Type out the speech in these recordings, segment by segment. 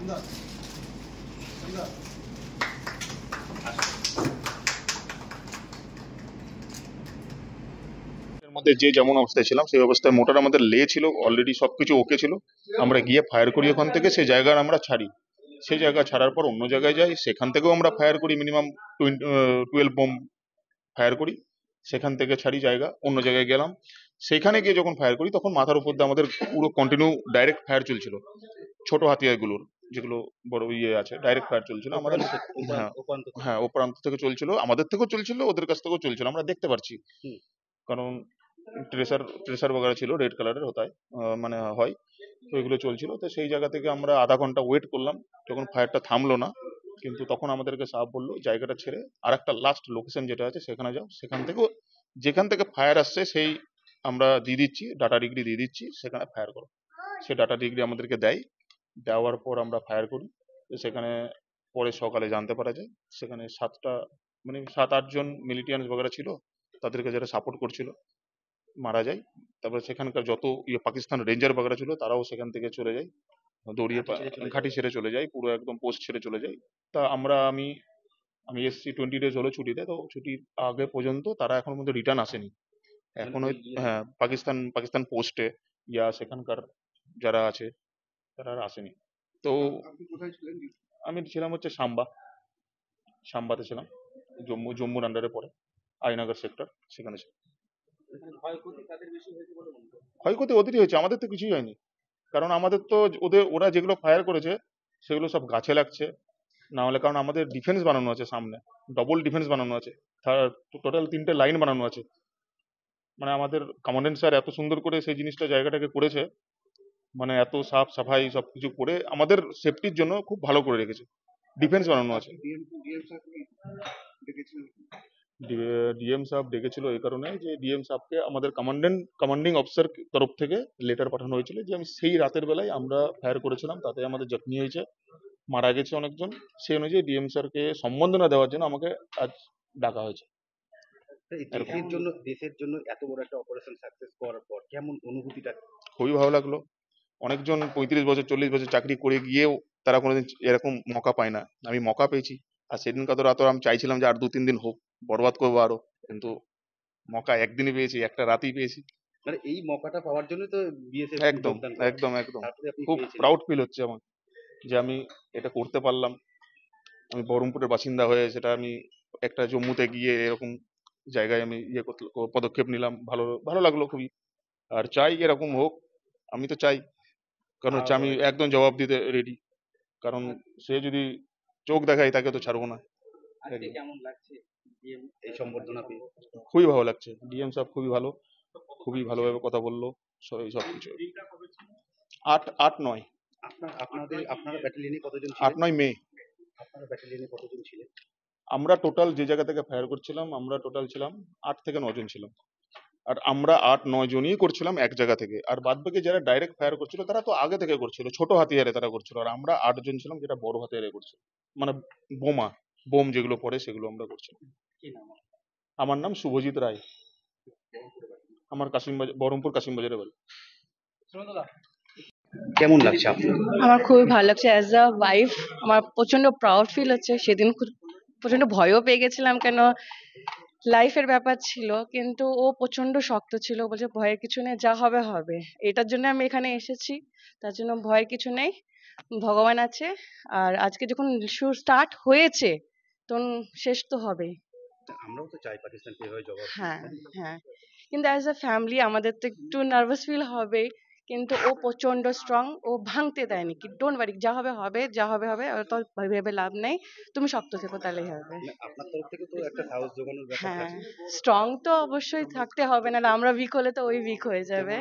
এর মধ্যে যে যেমন অবস্থায় ছিলাম সেই অবস্থায় মোটর আমাদের লে ছিল, অলরেডি সবকিছু ওকে ছিল। আমরা গিয়ে ফায়ার করি ওখান থেকে, সেই জায়গার আমরা ছাড়ি। সেই জায়গা ছাড়ার পর অন্য জায়গায় যাই, সেখান থেকেও আমরা ফায়ার করি, মিনিমাম 12 বোম ফায়ার করি। সেখান থেকে ছাড়ি জায়গা, অন্য জায়গায় গেলাম। সেখানে গিয়ে যখন ফায়ার করি তখন মাথার উপর দিয়ে আমাদের পুরো কন্টিনিউ ডাইরেক্ট ফায়ার চলছিল, ছোট হাতিয়ারগুলোর যেগুলো বড় আছে, ডাইরেক্ট ফায়ার চলছিল আমাদের। হ্যাঁ, হ্যাঁ, ও প্রান্ত থেকে চলছিল, আমাদের থেকেও চলছিল, ওদের কাছ থেকেও চলছিল, আমরা দেখতে পারছি। কারণ ট্রেসার ট্রেসার বগেরা ছিল, রেড কালারের হতায় মানে হয়, তো এগুলো চলছিল। তো সেই জায়গা থেকে আমরা আধা ঘন্টা ওয়েট করলাম, যখন ফায়ারটা থামলো না, কিন্তু তখন আমাদেরকে সাহেব বললো জায়গাটা ছেড়ে আর একটা লাস্ট লোকেশন যেটা আছে সেখানে যাও, সেখান থেকেও যেখান থেকে ফায়ার আসছে সেই আমরা দিয়ে দিচ্ছি, ডাটা ডিগ্রি দিয়ে দিচ্ছি, সেখানে ফায়ার করো। সে ডাটা ডিগ্রি আমাদেরকে দেয়, দেওয়ার পর আমরা ফায়ার করি। তো সেখানে পরে সকালে জানতে পারা যায় সেখানে 7-8 জন মিলিটিয়ান্স বগেরা ছিল, তাদেরকে যারা সাপোর্ট করছিল মারা যায়। তারপরে সেখানকার যত পাকিস্তান রেঞ্জার বগেরা ছিল তারাও সেখান থেকে চলে যায়, দৌড়িয়ে ঘাঁটি ছেড়ে চলে যায়, পুরো একদম পোস্ট ছেড়ে চলে যায়। তা আমি আমি এসছি 20 ডেজ হলো ছুটিতে, তো ছুটির আগে পর্যন্ত তারা এখন পর্যন্ত রিটার্ন আসেনি এখনো। হ্যাঁ, পাকিস্তান পাকিস্তান পোস্টে ইয়া সেখানকার যারা আছে তারা আর আসেনি। তো আমি ছিলাম হচ্ছে সাম্বাতে ছিলাম, জম্মুর আন্ডারে পড়ে, আইনগর সেক্টর, সেখানে ছিলাম। ক্ষয়ক্ষতি ওদেরই হয়েছে, আমাদের তো কিছুই হয়নি। কারণ আমাদের তো ওরা যেগুলো ফায়ার করেছে সেগুলো সব গাছে লাগছে, না হলে কারণ আমাদের ডিফেন্স বানানো আছে সামনে, ডবল ডিফেন্স বানানো আছে, টোটাল 3টে লাইন বানানো আছে। মানে আমাদের কমান্ডেন্ট স্যার এত সুন্দর করে সেই জিনিসটা জায়গাটাকে করেছে, মানে এত সাফ সাফাই সবকিছু করে আমাদের সেফটির জন্য খুব ভালো করে রেখেছে, ডিফেন্স বানানো আছে। ডিএম সাহেব ডেকেছিল এই কারণে যে ডিএম সাহেবকে আমাদের কমান্ডিং অফিসার তরফ থেকে লেটার পাঠানো হয়েছিল যে আমি সেই রাতের বেলায় আমরা ফায়ার করেছিলাম, তাতে আমাদের জখমি হয়েছে, মারা গেছে অনেকজন। সেই অনুযায়ী ডিএম স্যারকে সম্বর্ধনা দেওয়ার জন্য আমাকে আজ ডাকা হয়েছে। দেশের জন্য এত বড় একটা অপারেশন সাকসেস করার পর কেমন অনুভূতিটা? খুবই ভালো লাগলো। অনেকজন 35 বছর 40 বছর চাকরি করে গিয়েও তারা কোনোদিন এরকম মকা পায় না, আমি মকা পেয়েছি। আর সেদিনকার তো রাত আমি চাইছিলাম যে আর 2-3 দিন হোক, বরবাদ করবো আরো, কিন্তু মকা একদিনই পেয়েছি, একটা রাতেই পেয়েছি। মানে এই মকাটা পাওয়ার জন্য তো বিএসএফ একদম একদম একদম খুব প্রাউড ফিল হচ্ছে আমার যে আমি এটা করতে পারলাম। আমি বহরমপুরের বাসিন্দা হয়ে সেটা আমি একটা জম্মুতে গিয়ে এরকম জায়গায় আমি পদক্ষেপ নিলাম, ভালো ভালো লাগলো খুবই। আর চাই এরকম হোক, আমি তো চাই, কারণ হচ্ছে আমি একদম জবাব দিতে রেডি, কারণ সে যদি চোখ দেখায় তাকে তো ছাড়বো না। কেমন লাগছে এই সম্বর্ধনা পেয়ে? খুবই ভালো লাগছে, ডিএম সাহেব খুবই ভালো, খুবই ভালোভাবে কথা বললো, সবকিছু। 8-9 আপনারা ব্যাটালিয়নে কতজন ছিলেন? 8-9 মে। আপনারা ব্যাটালিয়নে কতজন ছিলেন? আমরা টোটাল যে জায়গা থেকে ফায়ার করছিলাম আমরা টোটাল ছিলাম 8 থেকে 9 জন ছিলাম। আর আমরা 8-9 জনই করছিলাম এক জায়গা থেকে, আর বাদ বাকি যারা ডাইরেক্ট ফায়ার করছিল তারা তো আগে থেকে করছিল, ছোট হাতিয়ারে তারা করছিল, আর আমরা 8 জন ছিলাম যেটা বড় হাতিয়ারে করছিল, মানে বোম যেগুলো পড়ে সেগুলো আমরা করছিলাম। আমার নাম শুভজিৎ রায়, আমার বহরমপুর কাশিমবাজারে বাড়ি। কেমন লাগছে আপনার? আমার খুবই ভালো লাগছে, অ্যাজ আ ওয়াইফ আমার প্রচন্ড প্রাউড ফিল হচ্ছে। সেদিন প্রচন্ড ভয়ও পেয়ে গেছিলাম, কেন লাইফের ব্যাপার ছিল, কিন্তু ও প্রচন্ড শক্ত ছিল, বলছে ভয়ের কিছু নেই, যা হবে হবে। এটার জন্য আমি এখানে এসেছি, তার জন্য ভয়ের কিছু নেই, ভগবান আছে। আর আজকে যখন স্টার্ট হয়েছে তখন শেষ তো হবেই। আমরাও তো চাই পাকিস্তান কিভাবে জবাব। হ্যাঁ হ্যাঁ, কিন্তু অ্যাজ আ ফ্যামিলি আমাদের তো একটু নার্ভাস ফিল হবেই, কিন্তু ও প্রচন্ড স্ট্রং, ও ভাঙতে দেয়নি, কি ডোন্ট ওয়ারি, যা হবে হবে, যা হবে হবে, তো ভেবে লাভ নেই, তুমি শক্ত থেকো তাহলেই হবে। আপনার তরফ থেকে তো একটা সাহস জোগানোর ব্যাপার হ্যাঁ, আছে। স্ট্রং তো অবশ্যই থাকতে হবে, না আমরা উইক হলে তো ওই উইক হয়ে যাবে।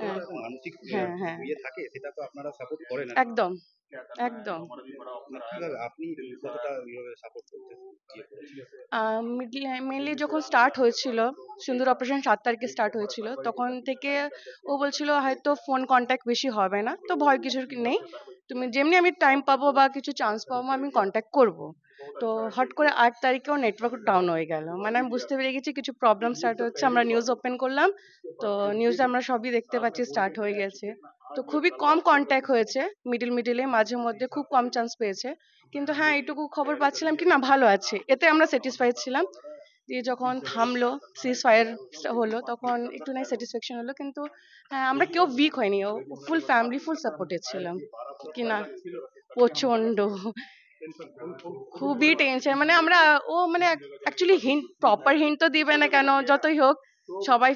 হ্যাঁ মানসিক হ্যাঁ হ্যাঁ, ইয়ে থাকে, সেটা তো আপনারা সাপোর্ট করেন। একদম একদম। আপনি কতটা সাপোর্ট করতে মেনলি যখন স্টার্ট হয়েছিল, সিন্দুর অপারেশন 7 তারিখে স্টার্ট হয়েছিল, তখন থেকে ও বলছিল হয়তো ফোন কন্ট্যাক্ট বেশি হবে না, তো ভয় কিছু নেই, তুমি যেমনি আমি টাইম পাবো বা কিছু চান্স পাবো আমি কন্ট্যাক্ট করব। তো হট করে 8 তারিখেও নেটওয়ার্ক ডাউন হয়ে গেল, মানে আমি বুঝতে পেরে গেছি কিছু প্রবলেম স্টার্ট হচ্ছে। আমরা নিউজ ওপেন করলাম, তো নিউজে আমরা সবই দেখতে পাচ্ছি স্টার্ট হয়ে গেছে। তো খুবই কম কন্ট্যাক্ট হয়েছে, মিডিলে মাঝে মধ্যে খুব কম চান্স পেয়েছে। কিন্তু হ্যাঁ, এইটুকু খবর পাচ্ছিলাম কি না ভালো আছে, এতে আমরা স্যাটিসফাইড ছিলাম। দিয়ে যখন থামলো, সিজ ফায়ার হলো, তখন একটু নাই স্যাটিসফ্যাকশন হলো। কিন্তু হ্যাঁ, আমরা কেউ উইক হয়নি, ও ফুল ফ্যামিলি ফুল সাপোর্টেড ছিলাম কি না। প্রচন্ড, খুবই টেনশন, মানে আমরা, ও মানে অ্যাকচুয়ালি হিন্ট, প্রপার হিন্ট তো দিবে না কেন, যতই হোক সবাই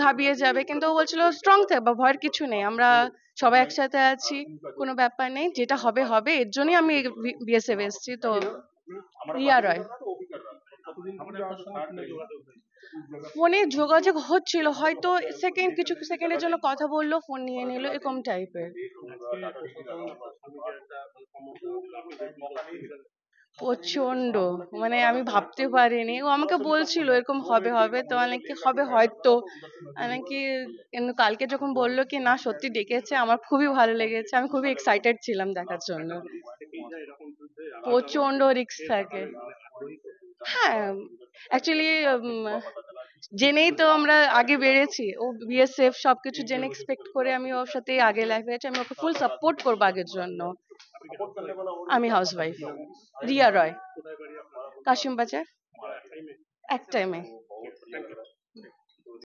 ঘাবিয়ে যাবে, কিন্তু ও বলছিল স্ট্রং থাকবা, ভয়ের কিছু নেই, আমরা সবাই একসাথে আছি, কোনো ব্যাপার নেই, যেটা হবে হবে। এর জন্যই আমি বিএসএফ এসেছি। তো রিয়া রয়, ফোনে যোগাযোগ হচ্ছিল, হয়তো কিছু সেকেন্ডের জন্য কথা বললো, ফোন নিয়ে নিল, এরকম টাইপের। প্রচন্ড, মানে আমি ভাবতে পারিনি, ও আমাকে বলছিল এরকম হবে হবে, তো অনেকে হবে হয়তো, নাকি। কিন্তু কালকে যখন বললো কি না সত্যি ডেকেছে, আমার খুবই ভালো লেগেছে, আমি খুবই এক্সাইটেড ছিলাম দেখার জন্য। প্রচন্ড রিস্ক থাকে। হ্যাঁ, অ্যাকচুয়ালি জেনেই তো আমরা আগে বেড়েছি, ও বিএসএফ সবকিছু জেনে এক্সপেক্ট করে আমি ওর সাথে আগে লাইফে আছি, আমি ওকে ফুল সাপোর্ট করবো আগের জন্য। আমি হাউসওয়াইফ। রিয়া রয়, কাশিম বাজার, এক টাইমে।